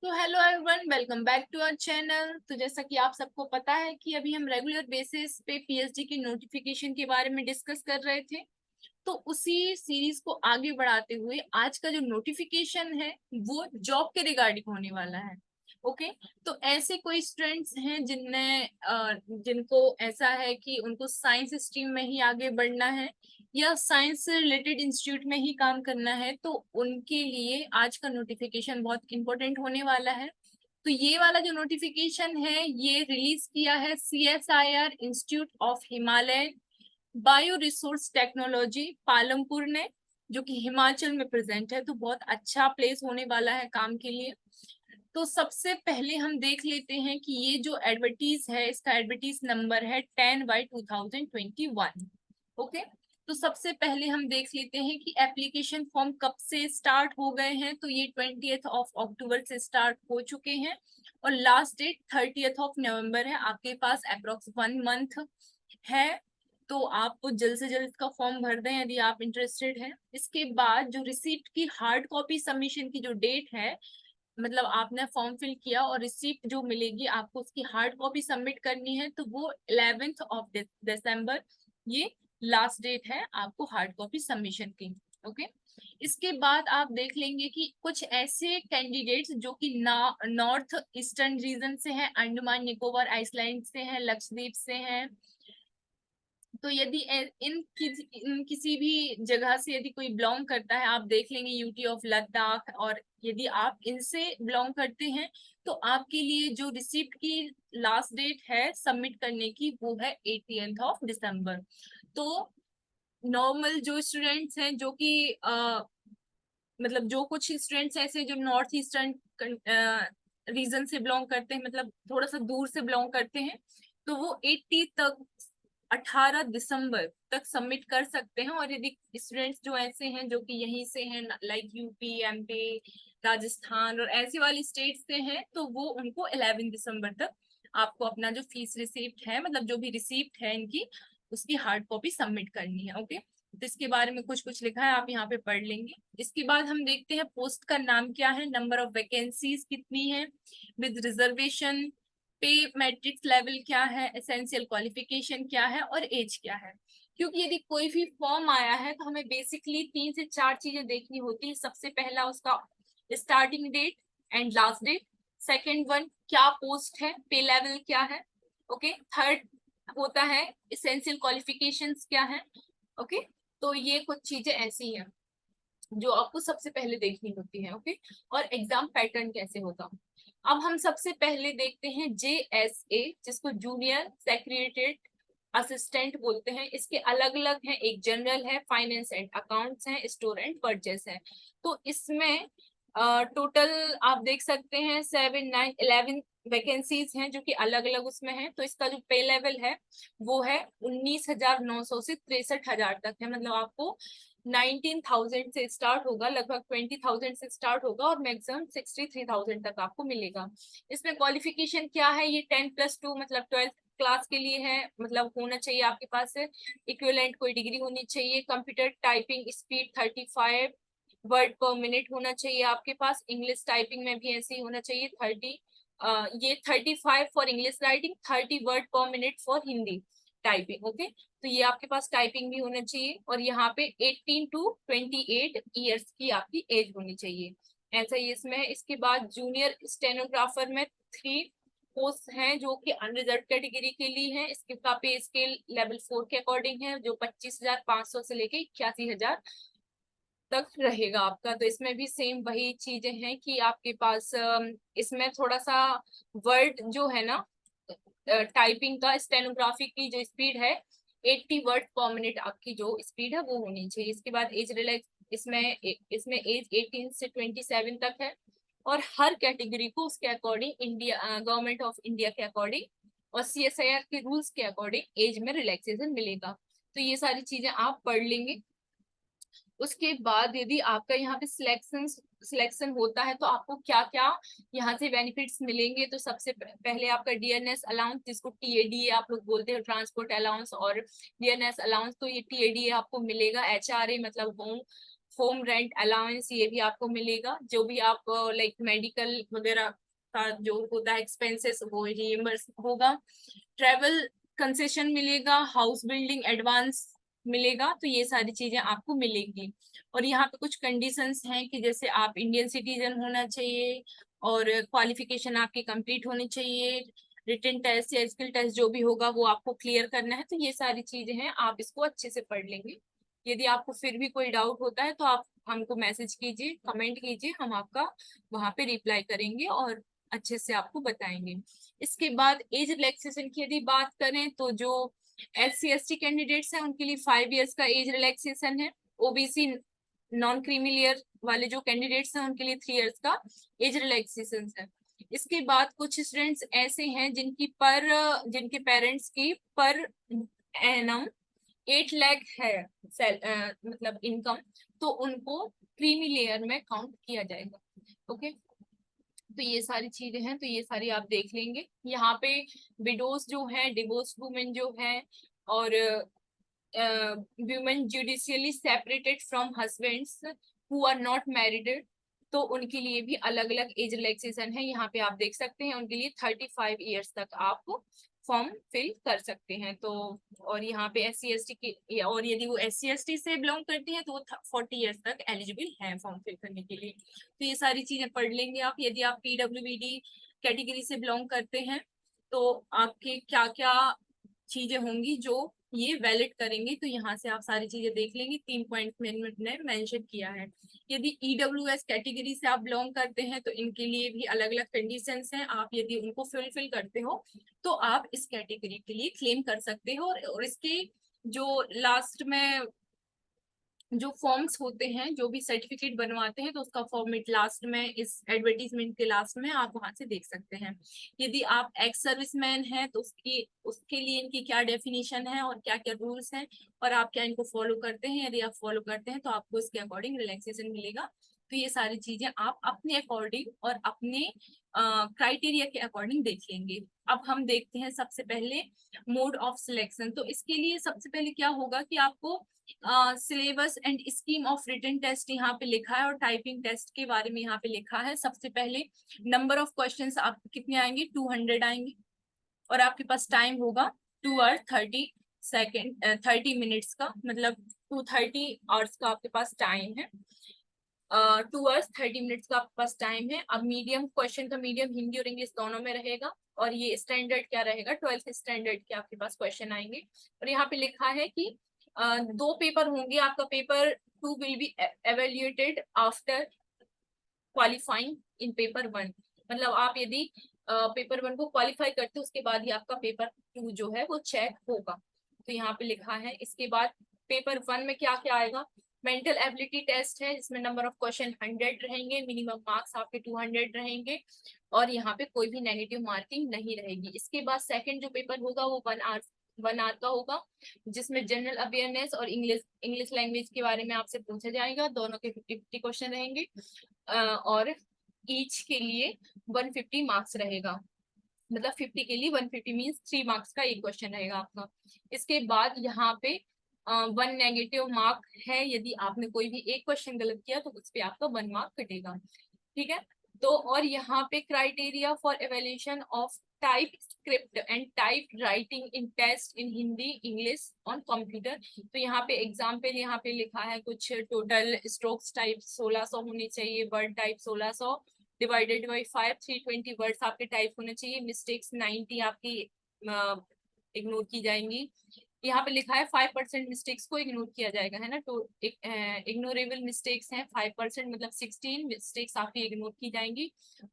तो hello everyone, welcome back to our channel. तो जैसा कि आप सबको पता है कि अभी हम रेगुलर बेसिस पे पीएचडी की नोटिफिकेशन के बारे में डिस्कस कर रहे थे। तो उसी सीरीज को आगे बढ़ाते हुए आज का जो नोटिफिकेशन है वो जॉब के रिगार्डिंग होने वाला है। ओके। तो ऐसे कोई स्टूडेंट्स हैं जिनको ऐसा है कि उनको साइंस स्ट्रीम में ही आगे बढ़ना है या साइंस से रिलेटेड इंस्टीट्यूट में ही काम करना है, तो उनके लिए आज का नोटिफिकेशन बहुत इंपॉर्टेंट होने वाला है। तो ये वाला जो नोटिफिकेशन है ये रिलीज किया है CSIR institute of Himalaya bio resource technology Palampur ने, जो कि हिमाचल में प्रेजेंट है। तो बहुत अच्छा प्लेस होने वाला है काम के लिए। तो सबसे पहले हम देख लेते हैं कि ये जो एडवर्टीज है इसका एडवर्टीज नंबर है 10/2021। ओके। तो सबसे पहले हम देख लेते हैं कि एप्लीकेशन फॉर्म कब से स्टार्ट हो गए हैं। तो ये 20 अक्टूबर से स्टार्ट हो चुके हैं और लास्ट डेट 30 नवंबर है। आपके पास अप्रोक्स 1 मंथ है। तो आप जल्द से जल्द इसका फॉर्म भर दें यदि आप इंटरेस्टेड हैं। इसके बाद जो रिसीप्ट की हार्ड कॉपी सबमिशन की जो डेट है, मतलब आपने फॉर्म फिल किया और रिसीप्ट जो मिलेगी आपको उसकी हार्ड कॉपी सबमिट करनी है, तो वो 11 दिसंबर ये लास्ट डेट है आपको हार्ड कॉपी सबमिशन की। ओके। इसके बाद आप देख लेंगे कि कुछ ऐसे कैंडिडेट्स जो कि नॉर्थ ईस्टर्न रीजन से हैं, अंडमान निकोबार आइसलैंड से हैं, लक्षद्वीप से हैं। तो यदि इन किसी भी जगह से यदि कोई बिलोंग करता है, आप देख लेंगे यूटी ऑफ लद्दाख, और यदि आप इनसे बिलोंग करते हैं तो आपके लिए जो रिसिप्ट की लास्ट डेट है सबमिट करने की वो है 18 दिसंबर। तो नॉर्मल जो स्टूडेंट्स हैं जो कि मतलब जो कुछ स्टूडेंट्स ऐसे जो नॉर्थ ईस्टर्न रीजन से बिलोंग करते हैं, मतलब थोड़ा सा दूर से बिलोंग करते हैं, तो वो 18 दिसंबर तक सबमिट कर सकते हैं। और यदि स्टूडेंट्स जो ऐसे हैं जो कि यहीं से हैं, लाइक यूपी, एमपी, राजस्थान और ऐसी वाली स्टेट से हैं, तो वो उनको 11 दिसंबर तक आपको अपना जो फीस रिसीप्ट है, मतलब जो भी रिसीप्ट है इनकी, उसकी हार्ड कॉपी सबमिट करनी है। ओके। तो इसके बारे में कुछ कुछ लिखा है, आप यहाँ पे पढ़ लेंगे। इसके बाद हम देखते हैं पोस्ट का नाम क्या है, नंबर ऑफ वैकेंसीज कितनी है, विद रिजर्वेशन, पे मैट्रिक्स लेवल क्या है, एसेंशियल क्वालिफिकेशन क्या है और एज क्या है। क्योंकि यदि कोई भी फॉर्म आया है तो हमें बेसिकली 3 से 4 चीजें देखनी होती है। सबसे पहला उसका starting date and last date. Second one, क्या पोस्ट है, पे लेवल क्या है। ओके। थर्ड होता है एसेंशियल क्वालिफिकेशंस क्या है। ओके। तो ये कुछ चीजें ऐसी हैं जो आपको सबसे पहले देखनी होती है। ओके। और एग्जाम पैटर्न कैसे होगा, अब हम सबसे पहले देखते हैं JSA, जिसको जूनियर सेक्रेटरीट असिस्टेंट बोलते हैं। इसके अलग अलग हैं, एक जनरल है, फाइनेंस एंड अकाउंट्स है, स्टोर एंड परचेस है। तो इसमें टोटल आप देख सकते हैं 7, 9, 11 वैकेंसीज हैं जो कि अलग अलग उसमें हैं। तो इसका जो पे लेवल है वो है 19,900 से 63,000 तक है। मतलब आपको 19,000 से स्टार्ट होगा, लगभग 20,000 से स्टार्ट होगा और मैक्सिमम 63,000 तक आपको मिलेगा। इसमें क्वालिफिकेशन क्या है, ये 10+2 मतलब 12th क्लास के लिए है। मतलब होना चाहिए आपके पास इक्विवेलेंट कोई डिग्री होनी चाहिए। कंप्यूटर टाइपिंग स्पीड 35 वर्ड पर मिनट होना चाहिए आपके पास। इंग्लिश टाइपिंग में भी ऐसे ही होना चाहिए 30। ये 35 फॉर इंग्लिश राइटिंग, 30 वर्ड पर minute for Hindi typing. Okay. तो ये आपके पास टाइपिंग भी होना चाहिए। और यहाँ पे 18 to 28 ईयर्स की आपकी एज होनी चाहिए, ऐसा ही इसमें है। इसके बाद जूनियर स्टेनोग्राफर में 3 पोस्ट हैं जो कि अनरिजर्व कैटेगरी के लिए हैं। इसके का पे स्केल लेवल 4 के अकॉर्डिंग है, जो 25,500 से लेके 81,000 तक रहेगा आपका। तो इसमें भी सेम वही चीजें हैं कि आपके पास इसमें थोड़ा सा वर्ड जो है ना, टाइपिंग का स्टेनोग्राफी की जो स्पीड है 80 वर्ड पर मिनट आपकी जो स्पीड है वो होनी चाहिए। इसके बाद एज रिलैक्स, इसमें एज 18 से 27 तक है। और हर कैटेगरी को उसके according India government of India के अकॉर्डिंग और CSIR के रूल्स के अकॉर्डिंग एज में रिलैक्सेशन मिलेगा। तो ये सारी चीजें आप पढ़ लेंगे। उसके बाद यदि आपका यहाँ पे सिलेक्शन होता है तो आपको क्या क्या यहाँ से बेनिफिट्स मिलेंगे। तो सबसे पहले आपका DNS अलाउंस, जिसको TADA आप लोग बोलते हैं, ट्रांसपोर्ट अलाउंस और DNS अलाउंस, तो ये TADA आपको मिलेगा। HRA मतलब होम होम रेंट अलाउंस ये भी आपको मिलेगा, जो भी आप लाइक मेडिकल वगैरह का जो होता है एक्सपेंसेस वो रिइम्बर्स होगा। ट्रेवल कंसेशन मिलेगा, हाउस बिल्डिंग एडवांस मिलेगा, तो ये सारी चीजें आपको मिलेंगी। और यहाँ पे कुछ कंडीशंस हैं कि जैसे आप इंडियन सिटीजन होना चाहिए और क्वालिफिकेशन आपकी कंप्लीट होनी चाहिए, रिटन टेस्ट या स्किल टेस्ट जो भी होगा वो आपको क्लियर करना है। तो ये सारी चीजें हैं, आप इसको अच्छे से पढ़ लेंगे। यदि आपको फिर भी कोई डाउट होता है तो आप हमको मैसेज कीजिए, कमेंट कीजिए, हम आपका वहां पे रिप्लाई करेंगे और अच्छे से आपको बताएंगे। इसके बाद एज रिलैक्सेशन की यदि बात करें तो जो SC ST कैंडिडेट्स हैं उनके लिए 5 इयर्स का एज रिलैक्सेशन है। OBC नॉन क्रीमी लेयर वाले जो कैंडिडेट्स हैं उनके लिए 3 इयर्स का एज रिलैक्सेशन है। इसके बाद कुछ स्टूडेंट्स ऐसे हैं जिनके पेरेंट्स की पर एनम 8 लाख है मतलब इनकम, तो उनको क्रीमी लेयर में काउंट किया जाएगा। ओके, तो ये सारी चीजें हैं, तो ये सारी आप देख लेंगे। यहाँ पे विडोज जो है, डिवोर्स वुमेन जो है, और women judicially separated from husbands who are not married, तो उनके लिए भी अलग अलग एज रिलैक्सेशन है। यहाँ पे आप देख सकते हैं उनके लिए 35 इयर्स तक आप फॉर्म फिल कर सकते हैं। तो और यहाँ पे SC ST की, और यदि वो SC ST से बिलोंग करती हैं तो वो 40 इयर्स तक एलिजिबल हैं फॉर्म फिल करने के लिए। तो ये सारी चीजें पढ़ लेंगे आप। यदि आप PWBD कैटेगरी से बिलोंग करते हैं तो आपके क्या क्या चीजें होंगी जो ये वैलिड करेंगे, तो यहाँ से आप सारी चीजें देख लेंगे। 3 पॉइंट मैंने मेंशन किया है। यदि EWS कैटेगरी से आप बिलोंग करते हैं तो इनके लिए भी अलग अलग कंडीशंस हैं। आप यदि उनको फुलफिल करते हो तो आप इस कैटेगरी के लिए क्लेम कर सकते हो। और इसके जो लास्ट में जो फॉर्म्स होते हैं, जो भी सर्टिफिकेट बनवाते हैं, तो उसका फॉर्मेट लास्ट में, इस एडवर्टीजमेंट के लास्ट में आप वहां से देख सकते हैं। यदि आप एक्स सर्विसमैन हैं तो उसके लिए इनकी क्या डेफिनेशन है और क्या क्या रूल्स हैं, और आप क्या इनको फॉलो करते हैं। यदि आप फॉलो करते हैं तो आपको इसके अकॉर्डिंग रिलैक्सेशन मिलेगा। तो ये सारी चीजें आप अपने अकॉर्डिंग और अपने क्राइटेरिया के अकॉर्डिंग देख लेंगे। अब हम देखते हैं सबसे पहले मोड ऑफ सिलेक्शन। तो इसके लिए सबसे पहले क्या होगा कि आपको syllabus and scheme of written test यहाँ पे लिखा है और टाइपिंग टेस्ट के बारे में यहाँ पे लिखा है। सबसे पहले नंबर ऑफ क्वेश्चंस आप कितने आएंगे, 200 आएंगे, और आपके पास टाइम होगा 2 hours 30 सेकेंड 30 मिनट्स का, मतलब 230 hours का आपके पास टाइम है। 2 hours 30 मिनट्स का आपके पास टाइम है। अब मीडियम, क्वेश्चन का मीडियम हिंदी और इंग्लिश दोनों में रहेगा, और ये स्टैंडर्ड क्या रहेगा, 12th स्टैंडर्ड के आपके पास क्वेश्चन आएंगे। और यहाँ पे लिखा है कि 2 पेपर होंगे। आपका paper 2 will be evaluated after qualifying in paper 1, मतलब आप यदि पेपर 1 को क्वालिफाई करते हो उसके बाद ही आपका पेपर 2 जो है वो चेक होगा। तो यहाँ पे लिखा है। इसके बाद पेपर 1 में क्या क्या आएगा, मेंटल एबिलिटी टेस्ट है जिसमें नंबर ऑफ क्वेश्चन 100 रहेंगे, मिनिमम मार्क्स आपके 200 रहेंगे, और यहाँ पे कोई भी नेगेटिव मार्किंग नहीं रहेगी। इसके बाद सेकंड जो पेपर होगा वो 1 hour का होगा, जिसमें जनरल अवेयरनेस और इंग्लिश लैंग्वेज के बारे में आपसे पूछा जाएगा। दोनों के 50-50 क्वेश्चन रहेंगे, और ईच के लिए 150 मार्क्स रहेगा, मतलब 50 के लिए 150 मीन्स 3 मार्क्स का एक क्वेश्चन रहेगा आपका। इसके बाद यहाँ पे 1 नेगेटिव मार्क है, यदि आपने कोई भी एक क्वेश्चन गलत किया तो उस पे आपका 1 मार्क कटेगा। ठीक है। तो और यहाँ पे criteria for evaluation of type script and type writing in test in Hindi English on computer. तो यहाँ पे एग्जाम्पल यहाँ पे लिखा है कुछ, टोटल स्ट्रोक्स टाइप 1600 होने चाहिए, word type 1600 divided by 5, 320 words आपके टाइप होने चाहिए, मिस्टेक्स 90 आपकी इग्नोर की जाएंगी। यहाँ पे लिखा है 5% मिस्टेक्स को इग्नोर किया जाएगा, है ना। तो इग्नोरेबल मिस्टेक्स हैं 5%, मतलब 16 मिस्टेक्स आपकी इग्नोर की जाएंगी,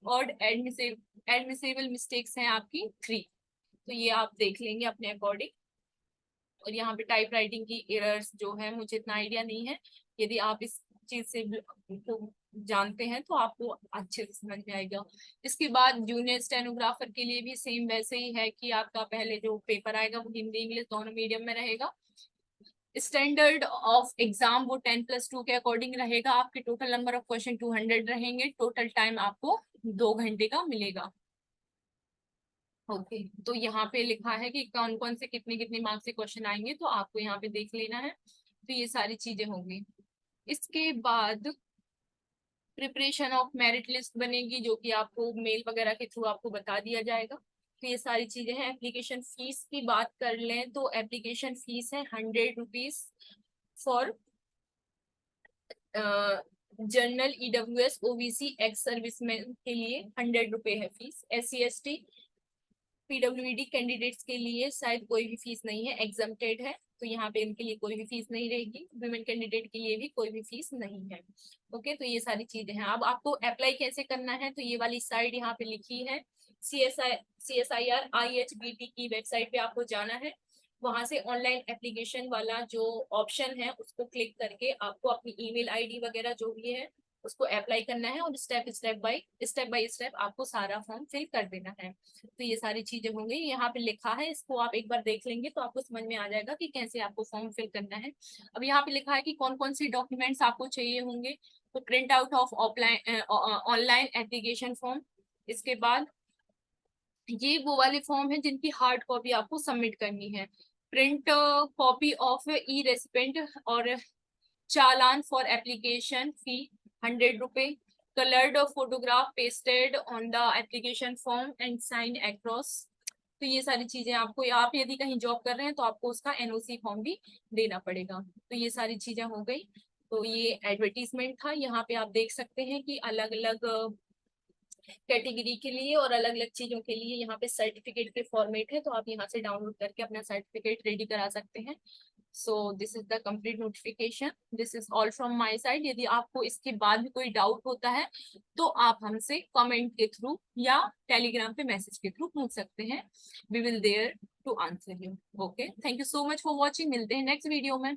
और एडमिसेबल मिस्टेक्स हैं आपकी 3। तो ये आप देख लेंगे अपने अकॉर्डिंग। और यहाँ पे टाइप राइटिंग की एरर्स जो है मुझे इतना आइडिया नहीं है, यदि आप इस चीज से तो जानते हैं तो आपको अच्छे से समझ में आएगा। इसके बाद जूनियर स्टेनोग्राफर के लिए भी सेम वैसे ही है कि आपका पहले जो पेपर आएगा वो हिंदी इंग्लिश दोनों मीडियम में रहेगा। स्टैंडर्ड ऑफ एग्जाम वो 10+2 के अकॉर्डिंग रहेगा। आपके टोटल नंबर ऑफ क्वेश्चन 200 रहेंगे, टोटल टाइम आपको 2 घंटे का मिलेगा। ओके, तो यहाँ पे लिखा है कि कौन कौन से कितने कितने मार्क्स से क्वेश्चन आएंगे, तो आपको यहाँ पे देख लेना है। तो ये सारी चीजें होंगी। इसके बाद प्रिपरेशन ऑफ मेरिट लिस्ट बनेगी, जो कि आपको मेल वगैरह के थ्रू आपको बता दिया जाएगा। तो ये सारी चीजें हैं। एप्लीकेशन फीस की बात कर लें तो एप्लीकेशन फीस है 100 rupees for general EWS OBC ex serviceman के लिए 100 रुपए है fees. SC ST PWD candidates के लिए शायद कोई भी फीस नहीं है, एग्जम्प्टेड है, तो यहाँ पे इनके लिए कोई भी फीस नहीं रहेगी। वुमेन कैंडिडेट के लिए भी कोई भी फीस नहीं है। ओके, तो ये सारी चीजें हैं। अब आपको अप्लाई कैसे करना है, तो ये वाली साइड यहाँ पे लिखी है, CSIR IHBT की वेबसाइट पे आपको जाना है। वहां से ऑनलाइन एप्लीकेशन वाला जो ऑप्शन है उसको क्लिक करके आपको अपनी ईमेल ID वगैरह जो भी है उसको अप्लाई करना है, और स्टेप बाय स्टेप आपको सारा फॉर्म फिल कर देना है। तो ये सारी चीजें होंगी, यहाँ पे लिखा है, इसको आप एक बार देख लेंगे तो आपको समझ में आ जाएगा कि कैसे आपको फॉर्म फिल करना है। अब यहाँ पे लिखा है कि कौन कौन सी डॉक्यूमेंट्स आपको चाहिए होंगे। तो print out of online application form, इसके बाद ये वो वाले फॉर्म है जिनकी हार्ड कॉपी आपको सबमिट करनी है। Print copy of e recipient और चालान फॉर एप्लीकेशन फी 100 रुपए। Coloured photograph pasted on the application form and sign across. तो ये सारी चीजें आपको, आप यदि कहीं जॉब कर रहे हैं तो आपको उसका NOC फॉर्म भी देना पड़ेगा। तो ये सारी चीजें हो गई। तो ये एडवर्टीजमेंट था, यहाँ पे आप देख सकते हैं कि अलग अलग कैटेगरी के लिए और अलग अलग चीजों के लिए यहाँ पे सर्टिफिकेट के फॉर्मेट है, तो आप यहाँ से डाउनलोड करके अपना सर्टिफिकेट रेडी करा सकते हैं। So this is the complete notification, this is all from my side. यदि आपको इसके बाद भी कोई डाउट होता है तो आप हमसे कमेंट के थ्रू या टेलीग्राम पे मैसेज के थ्रू पूछ सकते हैं। We will there to answer you. Okay, thank you so much for watching, मिलते हैं नेक्स्ट वीडियो में।